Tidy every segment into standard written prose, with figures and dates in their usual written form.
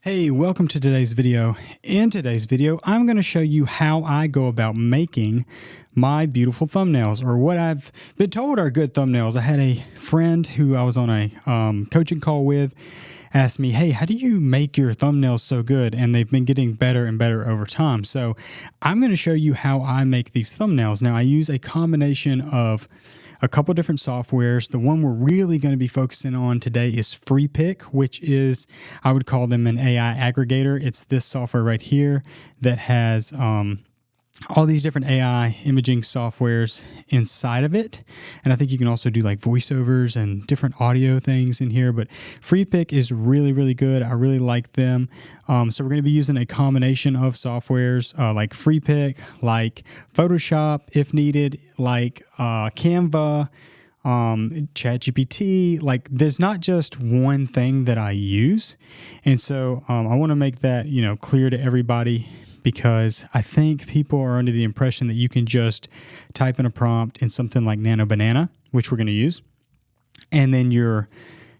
Hey, welcome to today's video. In today's video, I'm going to show you how I go about making my beautiful thumbnails, or what I've been told are good thumbnails. I had a friend who I was on a coaching call with asked me, hey, how do you make your thumbnails so good? And they've been getting better and better over time. So I'm going to show you how I make these thumbnails. Now, I use a combination of a couple different softwares. The one we're really going to be focusing on today is Freepik, which is, I would call them an AI aggregator. It's this software right here that has all these different AI imaging softwares inside of it. And I think you can also do like voiceovers and different audio things in here, but Freepik is really, really good. I really like them. So we're going to be using a combination of softwares like Freepik, like Photoshop if needed, like Canva, ChatGPT. Like there's not just one thing that I use. And so I want to make that, clear to everybody, because I think people are under the impression that you can just type in a prompt in something like Nano Banana, which we're going to use, and then your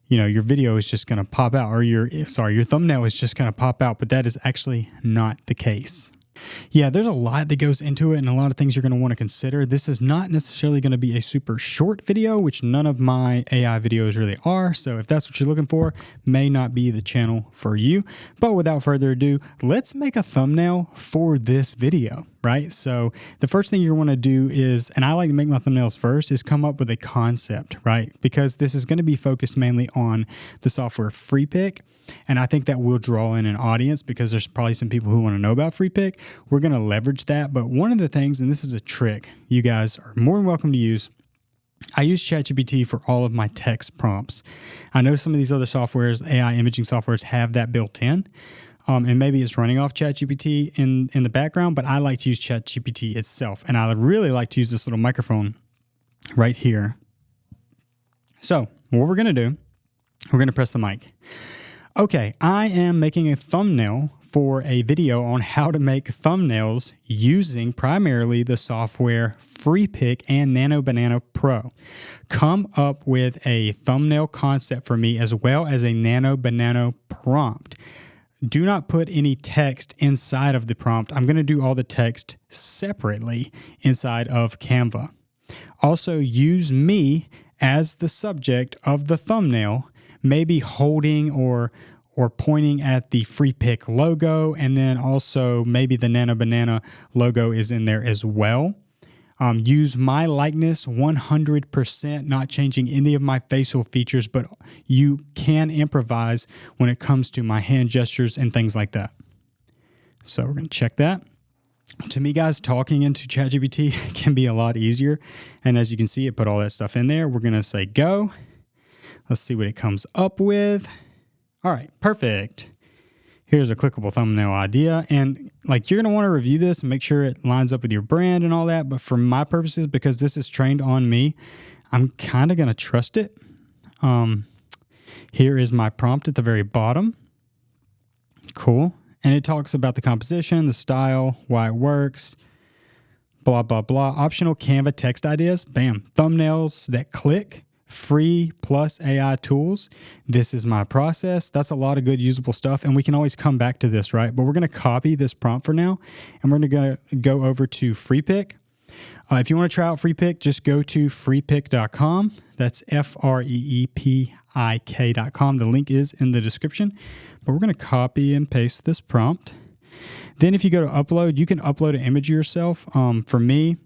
video is just going to pop out, or your thumbnail is just going to pop out, but that is actually not the case. Yeah, there's a lot that goes into it and a lot of things you're going to want to consider. This is not necessarily going to be a super short video, which none of my AI videos really are. So if that's what you're looking for, may not be the channel for you. But without further ado, let's make a thumbnail for this video, right? So the first thing you want to do is, and I like to make my thumbnails first, is come up with a concept, right? Because this is going to be focused mainly on the software Freepik. And I think that will draw in an audience because there's probably some people who want to know about Freepik. We're going to leverage that. But one of the things, and this is a trick you guys are more than welcome to use, I use ChatGPT for all of my text prompts. I know some of these other softwares, AI imaging softwares, have that built in. And maybe it's running off ChatGPT in the background, but I like to use ChatGPT itself. And I really like to use this little microphone right here. So what we're going to do, we're going to press the mic. Okay, I am making a thumbnail for a video on how to make thumbnails using primarily the software Freepik and Nano Banana Pro. Come up with a thumbnail concept for me as well as a Nano Banana prompt. Do not put any text inside of the prompt. I'm going to do all the text separately inside of Canva. Also, use me as the subject of the thumbnail, maybe holding or pointing at the Freepik logo, and then also maybe the Nano Banana logo is in there as well. Use my likeness 100%, not changing any of my facial features, but you can improvise when it comes to my hand gestures and things like that. So we're going to check that. To me, guys, talking into ChatGPT can be a lot easier. And as you can see, it put all that stuff in there. We're going to say go. Let's see what it comes up with. All right, perfect. Here's a clickable thumbnail idea. And like, you're going to want to review this and make sure it lines up with your brand and all that. But for my purposes, because this is trained on me, I'm kind of going to trust it. Here is my prompt at the very bottom. Cool. And it talks about the composition, the style, why it works, blah, blah, blah. Optional Canva text ideas. Bam. Thumbnails that click. Free plus AI tools. This is my process. That's a lot of good usable stuff, and we can always come back to this, right? But we're going to copy this prompt for now, and we're going to go over to Freepik. If you want to try out Freepik, just go to freepik.com. That's FREEPIK.com. The link is in the description, but we're going to copy and paste this prompt. Then if you go to upload, you can upload an image yourself. For me,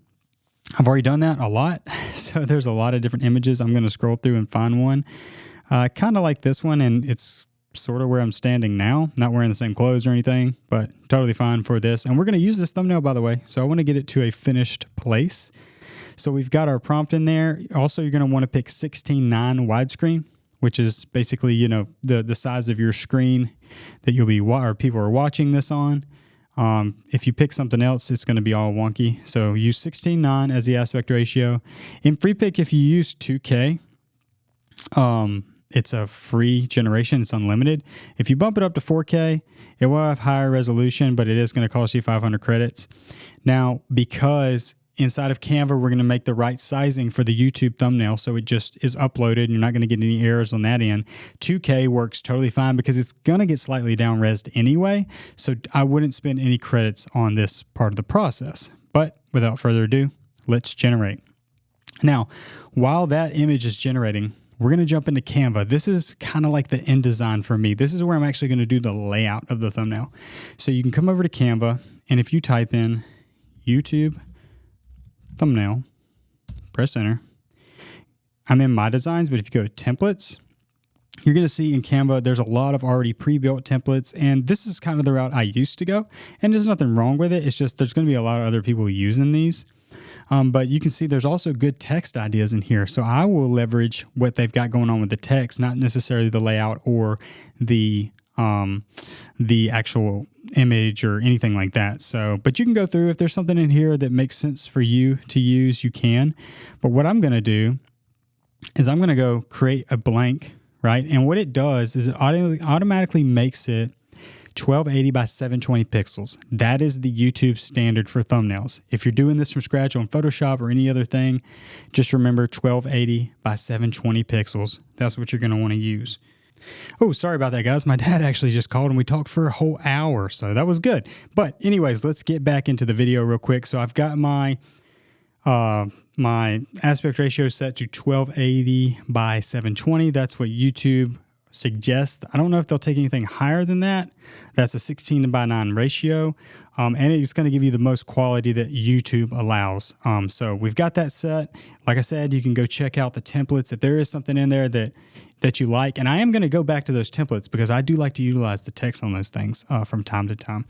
I've already done that a lot, so there's a lot of different images. I'm going to scroll through and find one. Kind of like this one, and it's sort of where I'm standing now. Not wearing the same clothes or anything, but totally fine for this. And we're going to use this thumbnail, by the way, so I want to get it to a finished place. So we've got our prompt in there. Also, you're going to want to pick 16:9 widescreen, which is basically, the size of your screen that you'll be or people are watching this on. If you pick something else, it's going to be all wonky. So use 16:9 as the aspect ratio. In Freepik, if you use 2K, it's a free generation. It's unlimited. If you bump it up to 4K, it will have higher resolution, but it is going to cost you 500 credits. Now, because inside of Canva, we're going to make the right sizing for the YouTube thumbnail so it just is uploaded and you're not going to get any errors on that end. 2K works totally fine because it's going to get slightly down-resed anyway, so I wouldn't spend any credits on this part of the process. But without further ado, let's generate. Now, while that image is generating, we're going to jump into Canva. This is kind of like the InDesign for me. This is where I'm actually going to do the layout of the thumbnail. So you can come over to Canva, and if you type in YouTube thumbnail, press enter. I'm in my designs, but if you go to templates, you're going to see in Canva, there's a lot of already pre-built templates, and this is kind of the route I used to go, and there's nothing wrong with it. It's just there's going to be a lot of other people using these. But you can see there's also good text ideas in here. So I will leverage what they've got going on with the text, not necessarily the layout or the actual image or anything like that. So, but you can go through if there's something in here that makes sense for you to use, you can. But what I'm going to do is I'm going to go create a blank, right? And what it does is it automatically makes it 1280 by 720 pixels. That is the YouTube standard for thumbnails. If you're doing this from scratch on Photoshop or any other thing, just remember 1280 by 720 pixels. That's what you're going to want to use. Oh, sorry about that, guys. My dad actually just called and we talked for a whole hour, so that was good. But anyways, let's get back into the video real quick. So I've got my aspect ratio set to 1280 by 720. That's what YouTube suggests. I don't know if they'll take anything higher than that. That's a 16:9 ratio. And it's going to give you the most quality that YouTube allows. So we've got that set. Like I said, you can go check out the templates if there is something in there that you like. And I am going to go back to those templates because I do like to utilize the text on those things from time to time.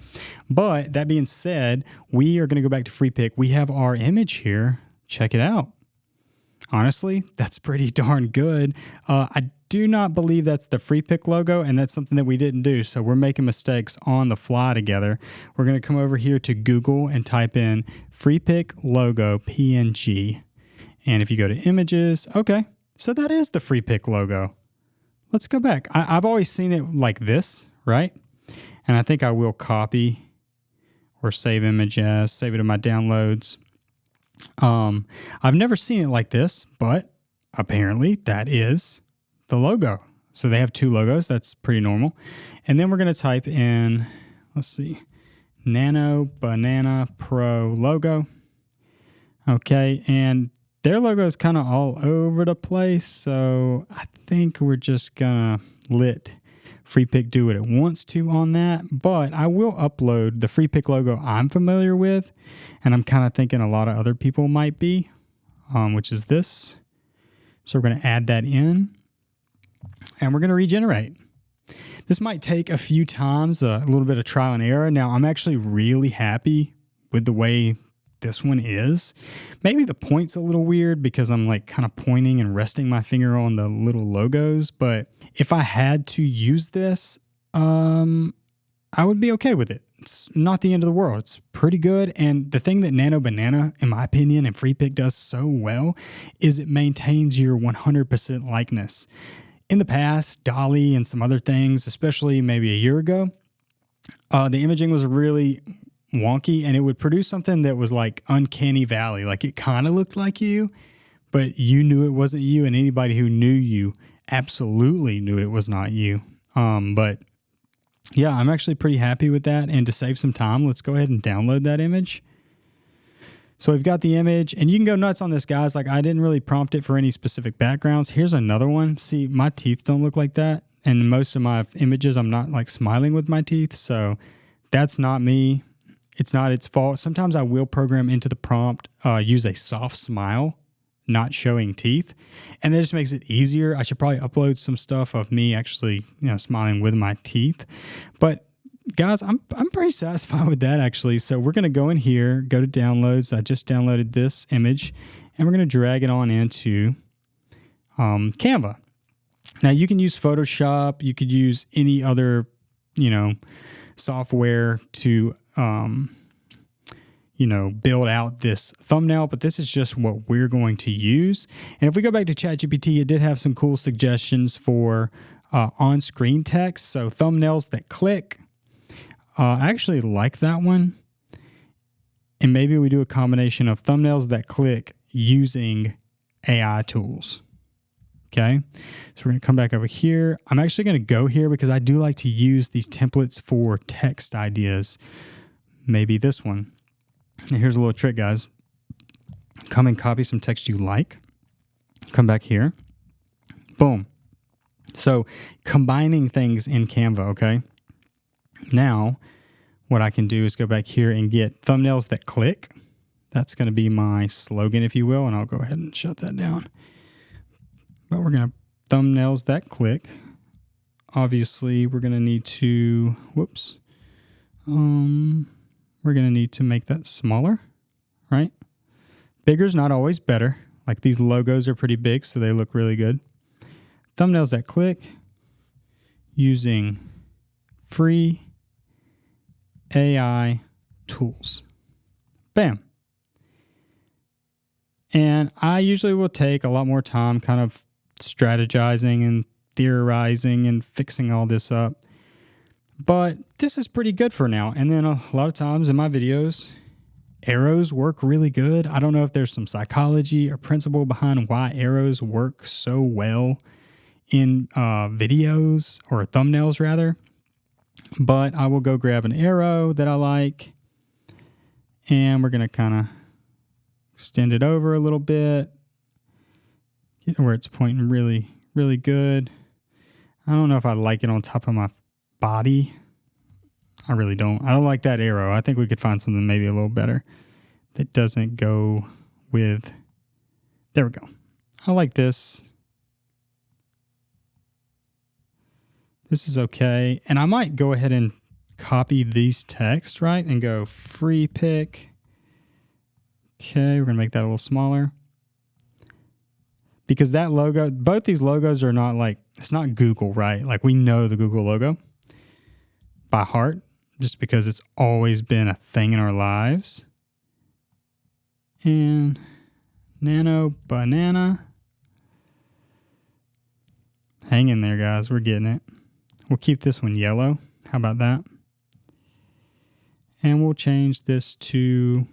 But that being said, we are going to go back to Freepik. We have our image here. Check it out. Honestly, that's pretty darn good. I do not believe that's the Freepik logo, and that's something that we didn't do. So we're making mistakes on the fly together. We're going to come over here to Google and type in Freepik logo PNG. And if you go to images, okay, so that is the Freepik logo. Let's go back. I've always seen it like this, right? And I think I will copy or save image as, save it in my downloads. I've never seen it like this, but apparently that is the logo. So they have two logos. That's pretty normal. And then we're going to type in, let's see, Nano Banana Pro logo. Okay. And their logo is kind of all over the place. So I think we're just going to let Freepik do what it wants to on that. But I will upload the Freepik logo I'm familiar with. And I'm kind of thinking a lot of other people might be, which is this. So we're going to add that in. And we're going to regenerate. This might take a few times, a little bit of trial and error. Now, I'm actually really happy with the way this one is. Maybe the point's a little weird because I'm like kind of pointing and resting my finger on the little logos. But if I had to use this, I would be okay with it. It's not the end of the world. It's pretty good. And the thing that Nano Banana, in my opinion, and Freepik does so well is it maintains your 100% likeness. In the past, Dolly and some other things, especially maybe a year ago, the imaging was really wonky and it would produce something that was like uncanny valley. Like it kind of looked like you, but you knew it wasn't you, and anybody who knew you absolutely knew it was not you. But yeah, I'm actually pretty happy with that. And to save some time, let's go ahead and download that image. So we've got the image, and you can go nuts on this, guys. Like I didn't really prompt it for any specific backgrounds. Here's another one. See, my teeth don't look like that. And in most of my images, I'm not like smiling with my teeth. So that's not me. It's not its fault. Sometimes I will program into the prompt, use a soft smile, not showing teeth. And that just makes it easier. I should probably upload some stuff of me actually, smiling with my teeth. But guys, I'm pretty satisfied with that actually. So we're going to go in here, go to downloads. I just downloaded this image and we're going to drag it on into Canva. Now you can use Photoshop. You could use any other, software to, build out this thumbnail, but this is just what we're going to use. And if we go back to ChatGPT, it did have some cool suggestions for on-screen text. So thumbnails that click. I actually like that one. And maybe we do a combination of thumbnails that click using AI tools. Okay, so we're going to come back over here. I'm actually going to go here because I do like to use these templates for text ideas. Maybe this one. And here's a little trick, guys. Come and copy some text you like. Come back here. Boom. So combining things in Canva, okay? Now, what I can do is go back here and get thumbnails that click. That's going to be my slogan, if you will, and I'll go ahead and shut that down. But we're going to thumbnails that click. Obviously, we're going to need to, we're going to need to make that smaller, right? Bigger's not always better. Like these logos are pretty big, so they look really good. Thumbnails that click using free AI tools. Bam. And I usually will take a lot more time kind of strategizing and theorizing and fixing all this up. But this is pretty good for now. And then a lot of times in my videos, arrows work really good. I don't know if there's some psychology or principle behind why arrows work so well in videos or thumbnails rather. But I will go grab an arrow that I like and we're going to kind of extend it over a little bit. Get where it's pointing really, really good. I don't know if I like it on top of my body. I really don't. I don't like that arrow. I think we could find something maybe a little better that doesn't go with. There we go. I like this. This is okay. And I might go ahead and copy these text, right? And go Freepik. Okay, we're going to make that a little smaller. Because that logo, both these logos are not like, it's not Google, right? Like we know the Google logo by heart, just because it's always been a thing in our lives. And Nano Banana. Hang in there, guys. We're getting it. We'll keep this one yellow. How about that? And we'll change this to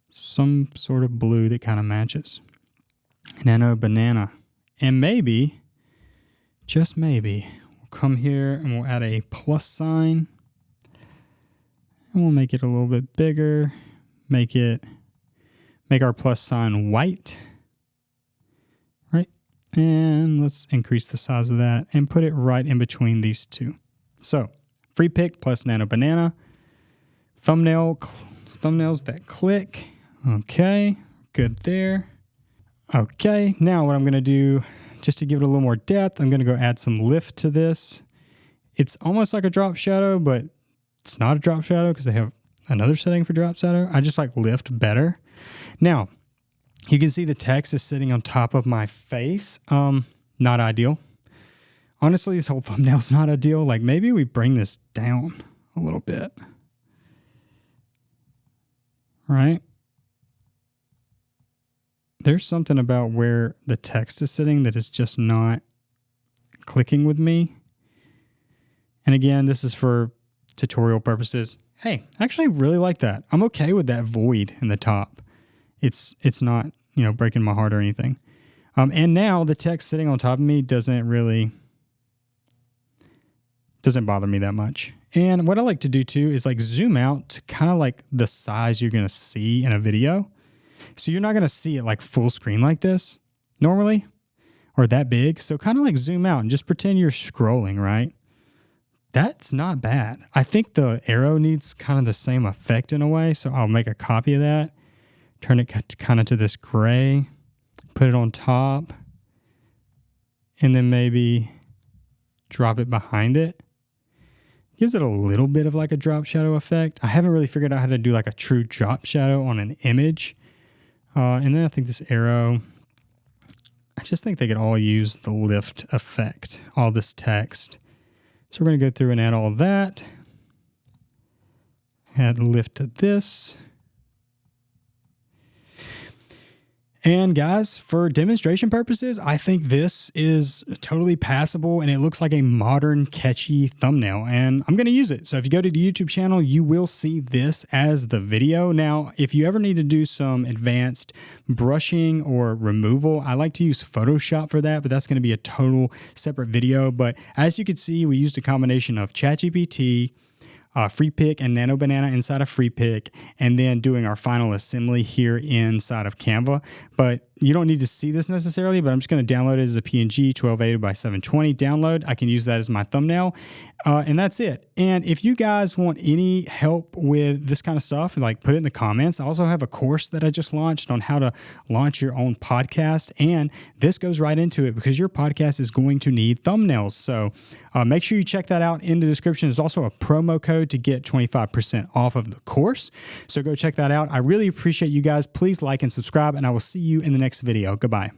some sort of blue that kind of matches. Nano Banana. And maybe, just maybe, we'll come here and we'll add a plus sign. And we'll make it a little bit bigger. Make our plus sign white. Right? And let's increase the size of that and put it right in between these two. So, Freepik plus Nano Banana. Thumbnails that click. Okay, good there. Okay, now what I'm going to do, just to give it a little more depth, I'm going to go add some lift to this. It's almost like a drop shadow, but it's not a drop shadow because they have another setting for drop shadow. I just like lift better. Now, you can see the text is sitting on top of my face. Not ideal. Honestly, this whole thumbnail is not ideal. Like maybe we bring this down a little bit. Right? There's something about where the text is sitting that is just not clicking with me. And again, this is for tutorial purposes. Hey, I actually really like that. I'm okay with that void in the top. It's not, breaking my heart or anything. And now the text sitting on top of me doesn't bother me that much. And what I like to do too is like zoom out to kind of like the size you're going to see in a video. So you're not going to see it like full screen like this normally or that big. So kind of like zoom out and just pretend you're scrolling, right? That's not bad. I think the arrow needs kind of the same effect in a way. So I'll make a copy of that, turn it kind of to this gray, put it on top, and then maybe drop it behind it. Gives it a little bit of like a drop shadow effect. I haven't really figured out how to do like a true drop shadow on an image. And then I think this arrow, I just think they could all use the lift effect, all this text. So we're going to go through and add all of that. Add lift to this. And guys, for demonstration purposes, I think this is totally passable and it looks like a modern, catchy thumbnail, and I'm going to use it. So if you go to the YouTube channel, you will see this as the video. Now, if you ever need to do some advanced brushing or removal, I like to use Photoshop for that, but that's going to be a total separate video. But as you can see, we used a combination of ChatGPT, Freepik and Nano Banana inside of Freepik, and then doing our final assembly here inside of Canva. But you don't need to see this necessarily, but I'm just going to download it as a PNG 1280 by 720 download. I can use that as my thumbnail, and that's it. And if you guys want any help with this kind of stuff, like put it in the comments. I also have a course that I just launched on how to launch your own podcast, and this goes right into it because your podcast is going to need thumbnails. So make sure you check that out in the description. There's also a promo code to get 25% off of the course. So go check that out. I really appreciate you guys. Please like and subscribe, and I will see you in the next video. Goodbye.